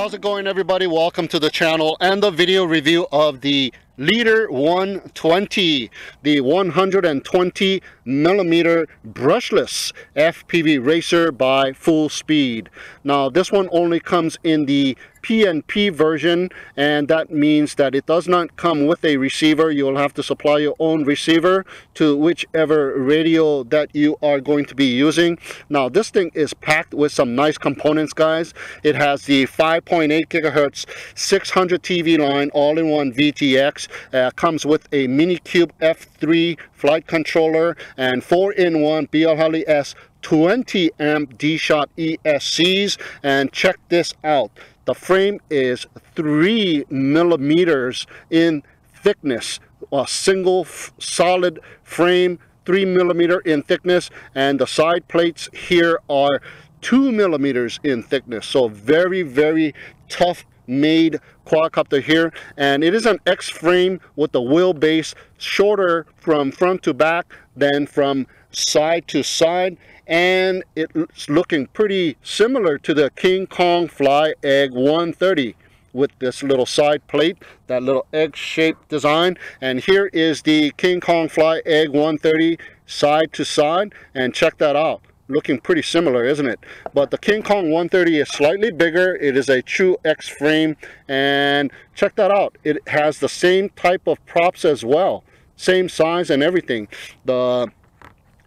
How's it going, everybody? Welcome to the channel and the video review of the Leader 120, the 120 millimeter brushless FPV racer by Full Speed. Now this one only comes in the PNP version, and that means that it does not come with a receiver. You'll have to supply your own receiver to whichever radio that you are going to be using. Now this thing is packed with some nice components, guys. It has the 5.8 gigahertz 600 TV line all-in-one VTX. Comes with a Minikube F3 flight controller and 4-in-1 BL S 20 amp D-Shot ESCs. And check this out, the frame is 3 millimeters in thickness, a single solid frame, 3 millimeter in thickness, and the side plates here are 2 millimeters in thickness. So very, very tough made quadcopter here, and it is an X frame with the wheelbase shorter from front to back than from side to side, and it's looking pretty similar to the King Kong Fly Egg 130 with this little side plate, that little egg-shaped design. And here is the King Kong Fly Egg 130 side to side, and check that out. Looking pretty similar, isn't it? But the King Kong 130 is slightly bigger. It is a true X frame, and check that out. It has the same type of props as well, same size and everything. The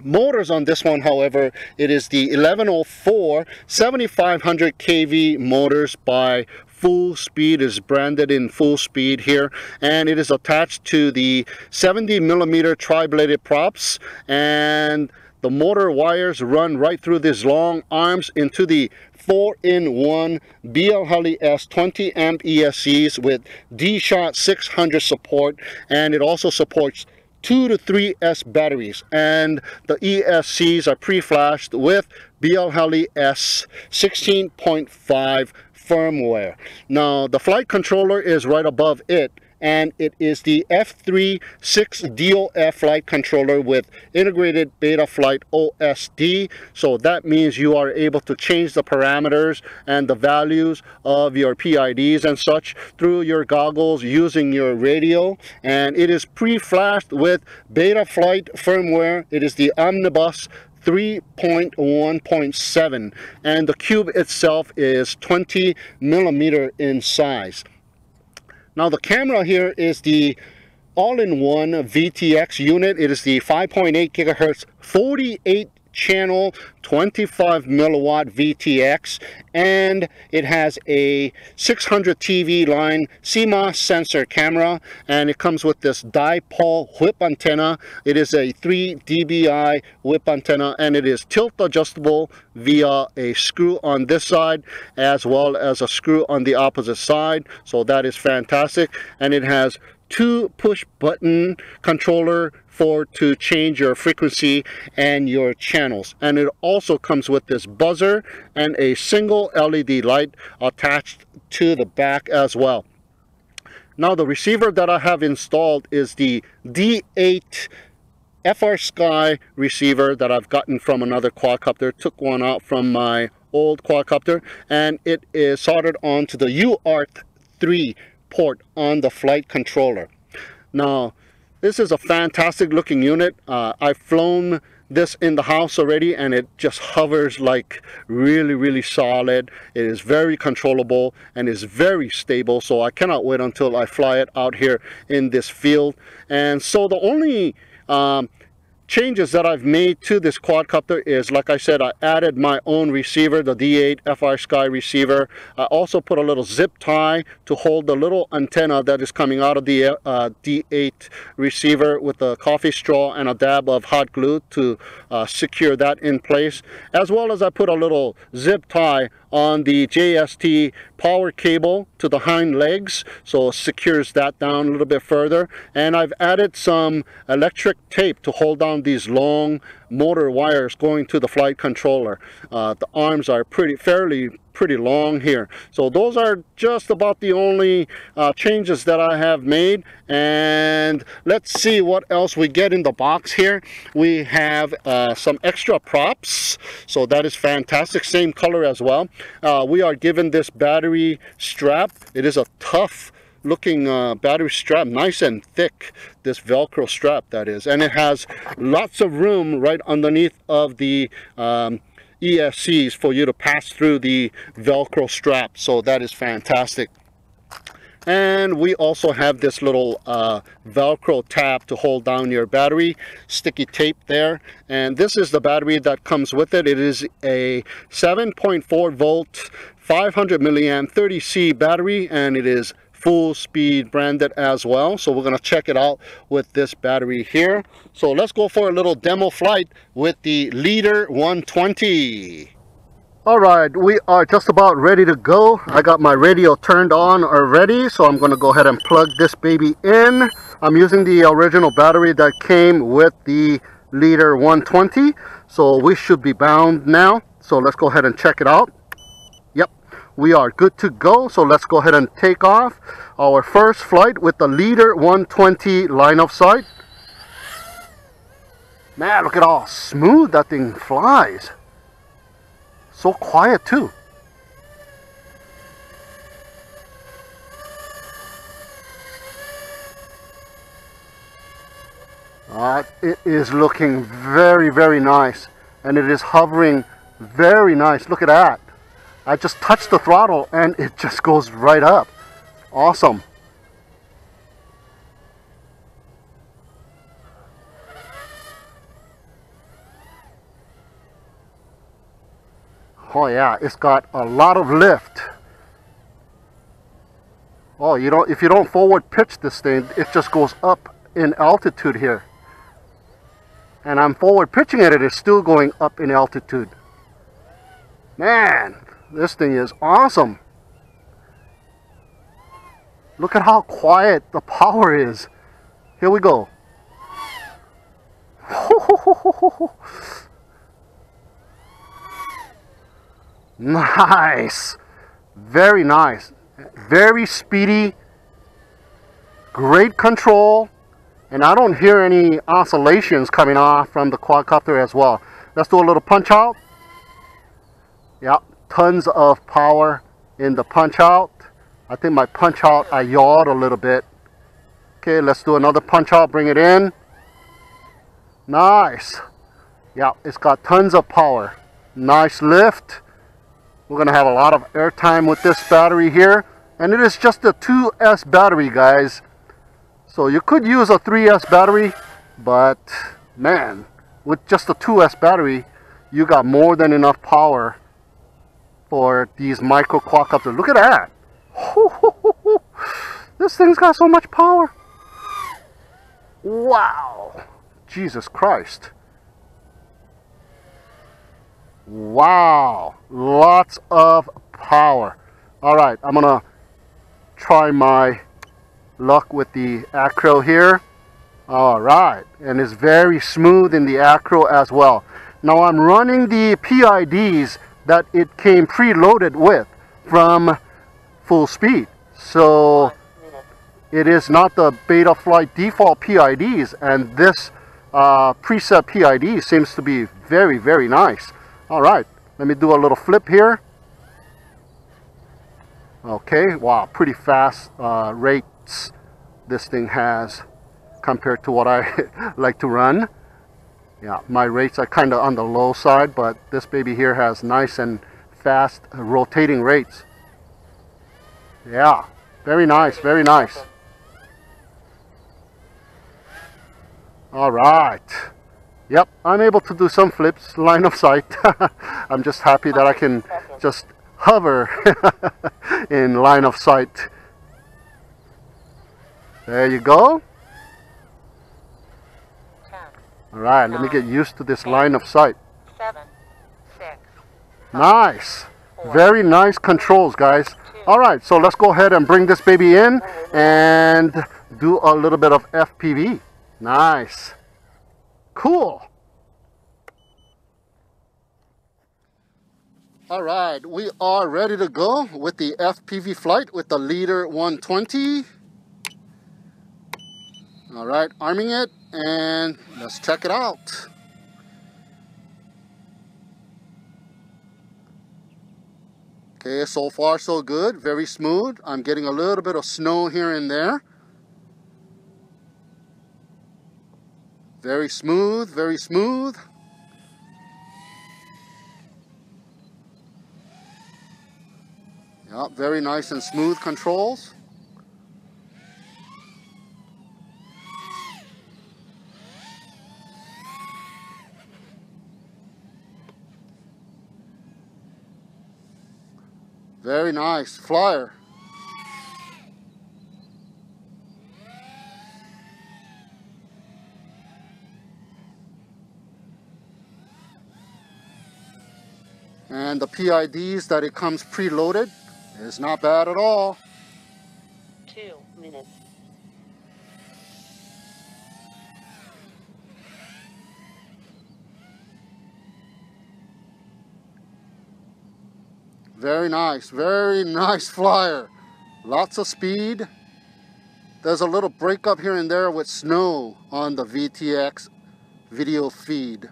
motors on this one, however, it is the 1104 7500 kV motors by Full Speed. Is branded in Full Speed here, and it is attached to the 70 millimeter tri-bladed props, and the motor wires run right through these long arms into the 4-in-1 BL S 20 amp ESCs with D-Shot 600 support, and it also supports 2 to 3S batteries, and the ESCs are pre-flashed with BL S 16.5 firmware. Now the flight controller is right above it, and it is the F3 6DOF flight controller with integrated Beta Flight OSD. So that means you are able to change the parameters and the values of your PIDs and such through your goggles using your radio. And it is pre-flashed with Beta Flight firmware. It is the Omnibus 3.1.7, and the cube itself is 20 millimeter in size. Now the camera here is the all-in-one VTX unit. It is the 5.8 gigahertz 48 channel 25 milliwatt VTX, and it has a 600 TV line CMOS sensor camera, and it comes with this dipole whip antenna. It is a 3 dBi whip antenna, and it is tilt adjustable via a screw on this side as well as a screw on the opposite side. So that is fantastic, and it has 2 push button controller to change your frequency and your channels, and it also comes with this buzzer and a single LED light attached to the back as well. Now the receiver that I have installed is the D8 FrSky receiver that I've gotten from another quadcopter. Took one out from my old quadcopter, and it is soldered onto the UART3 port on the flight controller. Now this is a fantastic looking unit. I've flown this in the house already, and it just hovers like really solid. It is very controllable and is very stable, so I cannot wait until I fly it out here in this field. And so the only changes that I've made to this quadcopter is, like I said, I added my own receiver, the D8 FrSky receiver. I also put a little zip tie to hold the little antenna that is coming out of the D8 receiver with a coffee straw and a dab of hot glue to secure that in place, as well as I put a little zip tie on the JST power cable to the hind legs, so it secures that down a little bit further. And I've added some electric tape to hold down these long motor wires going to the flight controller. The arms are pretty long here. So those are just about the only changes that I have made. And let's see what else we get in the box here. We have some extra props, so that is fantastic. Same color as well. We are given this battery strap. It is a tough looking battery strap, nice and thick, this Velcro strap that is, and it has lots of room right underneath of the ESCs for you to pass through the Velcro strap, so that is fantastic. And we also have this little Velcro tab to hold down your battery, sticky tape there, and this is the battery that comes with it. It is a 7.4 volt 500 milliamp 30C battery, and it is full speed branded as well. So we're going to check it out with this battery here. So let's go for a little demo flight with the Leader 120. All right, we are just about ready to go. I got my radio turned on already, so I'm going to go ahead and plug this baby in. I'm using the original battery that came with the Leader 120, so we should be bound now. So let's go ahead and check it out. Yep, we are good to go. So let's go ahead and take off our first flight with the Leader 120 line of sight. Man, look at how smooth that thing flies. So quiet too. It is looking very nice, and it is hovering very nice. Look at that. I just touched the throttle and it just goes right up. Awesome. Oh yeah, it's got a lot of lift. Oh, if you don't forward pitch this thing, it just goes up in altitude here. And I'm forward pitching it, it is still going up in altitude. Man, this thing is awesome. Look at how quiet the power is. Here we go. Nice. Very nice. Very speedy. Great control. And I don't hear any oscillations coming off from the quadcopter as well. Let's do a little punch out. Yep, tons of power in the punch out. I think my punch out, I yawed a little bit. Okay, let's do another punch out, bring it in. Nice. Yeah, it's got tons of power. Nice lift. We're gonna have a lot of airtime with this battery here. And it is just a 2S battery, guys. So you could use a 3S battery, but man, with just a 2S battery, you got more than enough power for these micro quadcopters. Look at that. This thing's got so much power. Wow. Jesus Christ. Wow. Lots of power. All right, I'm going to try my luck with the acro here. All right, and it's very smooth in the acro as well. Now I'm running the PIDs that it came preloaded with from Full Speed, so it is not the Beta Flight default PIDs, and this preset PID seems to be very nice. All right, let me do a little flip here. Okay, wow, pretty fast rates this thing has compared to what I like to run. Yeah, my rates are kind of on the low side, but this baby here has nice and fast rotating rates. Yeah, very nice, very nice. All right. Yep, I'm able to do some flips, line of sight. I'm just happy that I can just hover in line of sight. There you go. All right, let me get used to this line of sight. 7, 6. Nice. Very nice controls, guys. All right, so let's go ahead and bring this baby in and do a little bit of FPV. Nice. Cool. All right, we are ready to go with the FPV Flight with the Leader 120. All right, arming it, and let's check it out. Okay, so far so good, very smooth. I'm getting a little bit of snow here and there. Very smooth, very smooth. Yep, very nice and smooth controls. Very nice flyer. And the PIDs that it comes preloaded is not bad at all. 2 minutes. Very nice flyer. Lots of speed. There's a little breakup here and there with snow on the VTX video feed.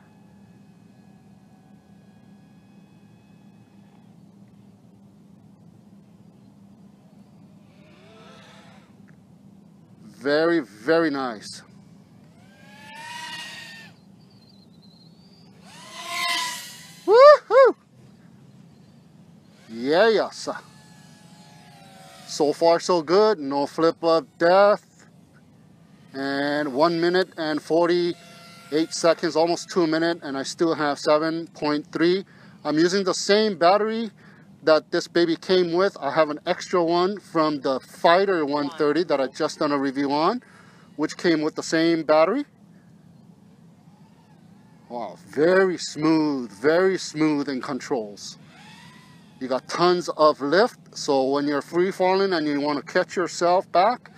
Very nice. Woohoo! Yes. So far so good. No flip of death. And 1 minute and 48 seconds, almost 2 minutes, and I still have 7.3. I'm using the same battery that this baby came with. I have an extra one from the Fighter 130 that I just done a review on, which came with the same battery. Wow, very smooth in controls. You got tons of lift, so when you're free falling and you want to catch yourself back,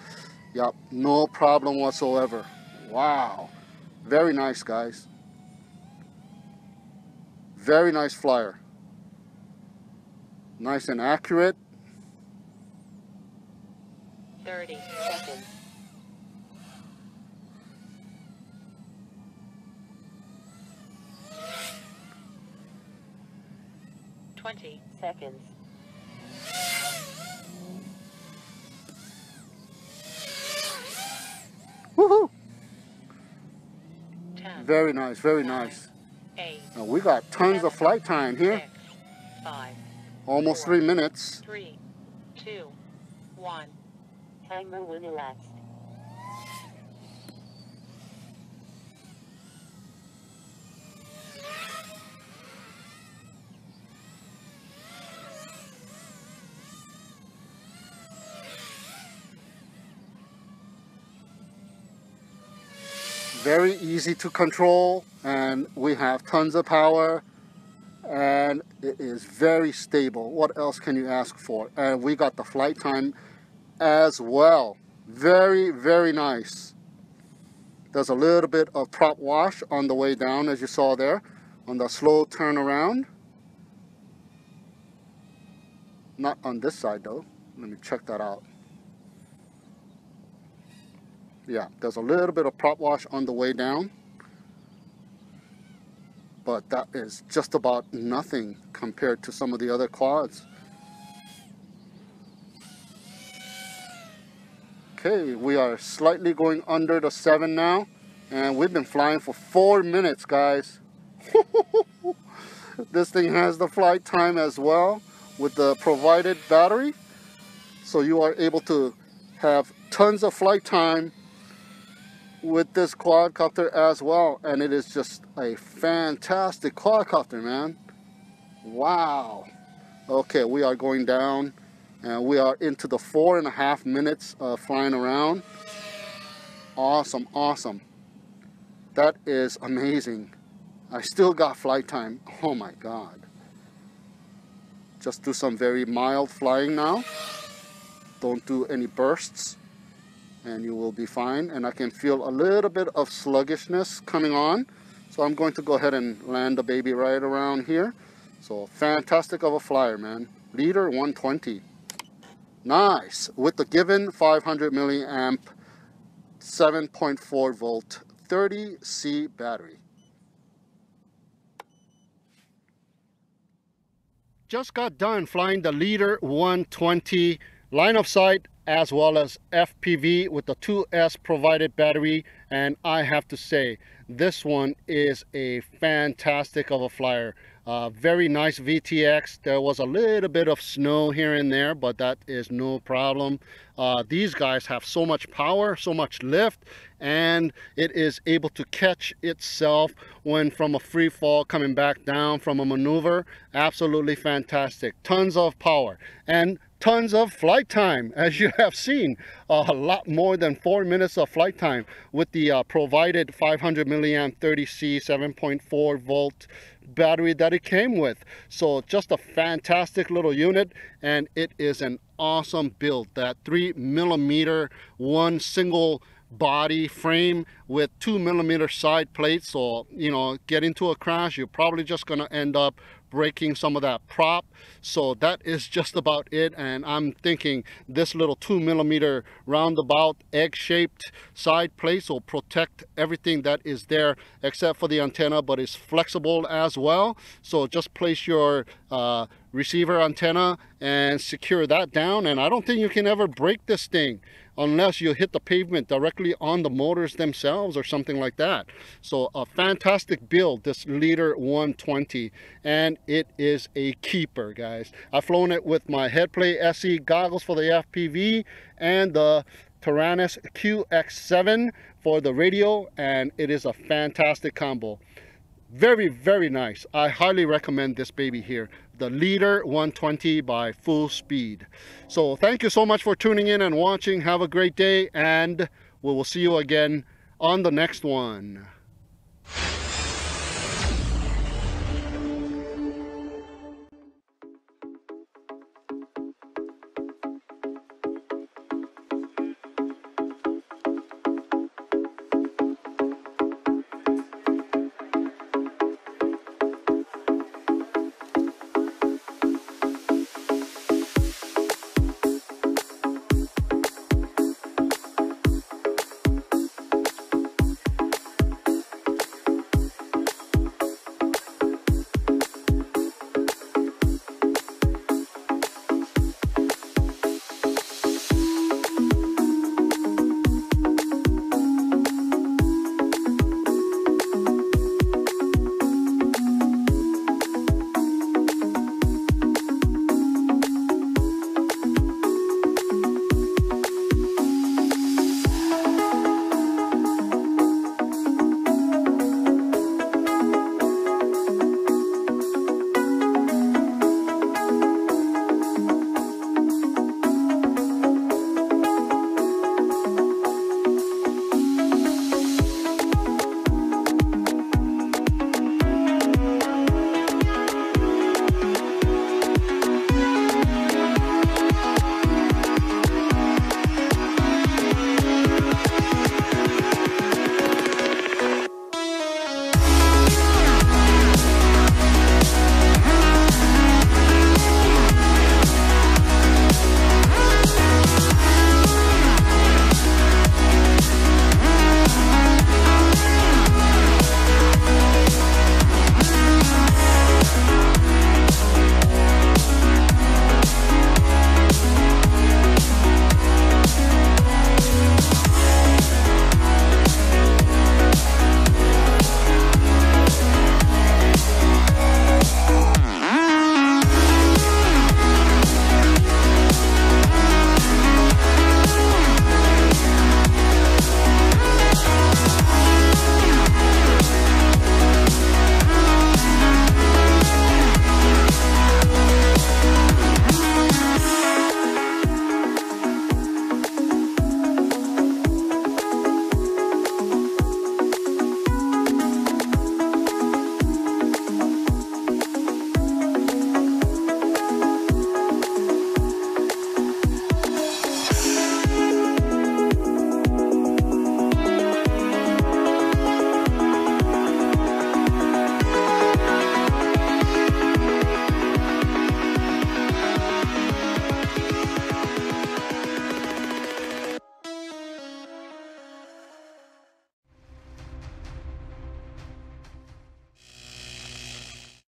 yep, no problem whatsoever. Wow, very nice, guys. Very nice flyer. Nice and accurate. 30 seconds. Seconds. Woohoo! 10, very nice. 8, Now we got tons of flight time here. 6, 5, almost 4, 3 minutes. 3, 2, 1. Timer will elapse. Very easy to control, and we have tons of power, and it is very stable. What else can you ask for? And we got the flight time as well. Very nice. There's a little bit of prop wash on the way down, as you saw there on the slow turnaround. Not on this side though. Let me check that out. Yeah, there's a little bit of prop wash on the way down, but that is just about nothing compared to some of the other quads. Okay, we are slightly going under the 7 now, and we've been flying for 4 minutes, guys. This thing has the flight time as well with the provided battery, so you are able to have tons of flight time with this quadcopter as well, and it is just a fantastic quadcopter, man. Wow. Okay, we are going down, and we are into the 4.5 minutes of flying around. Awesome. That is amazing. I still got flight time. Oh my god. Just do some very mild flying now. Don't do any bursts, and you will be fine. And I can feel a little bit of sluggishness coming on, so I'm going to go ahead and land the baby right around here So fantastic of a flyer, man. Leader 120. Nice. With the given 500 milliamp 7.4 volt 30C battery. Just got done flying the Leader 120 line of sight as well as FPV with the 2S provided battery, and I have to say this one is a fantastic of a flyer. Very nice VTX. There was a little bit of snow here and there, but that is no problem. These guys have so much power, so much lift, and it is able to catch itself when from a free fall coming back down from a maneuver. Absolutely fantastic. Tons of power and tons of flight time, as you have seen. A lot more than 4 minutes of flight time with the provided 500 milliamp 30C 7.4 volt battery that it came with. So just a fantastic little unit, and it is an awesome build. That 3mm one single body frame with 2mm side plates. So, you know, get into a crash, you're probably just gonna end up breaking some of that prop. So that is just about it. And I'm thinking this little 2mm roundabout egg-shaped side plates will protect everything that is there except for the antenna, but it's flexible as well. So just place your receiver antenna and secure that down, and I don't think you can ever break this thing unless you hit the pavement directly on the motors themselves or something like that. So a fantastic build, this Leader 120, and it is a keeper, guys. I've flown it with my Headplay SE goggles for the FPV and the Taranis QX7 for the radio, and it is a fantastic combo. Very, very nice. I highly recommend this baby here, the Leader 120 by Full Speed. So thank you so much for tuning in and watching. Have a great day, and we will see you again on the next one.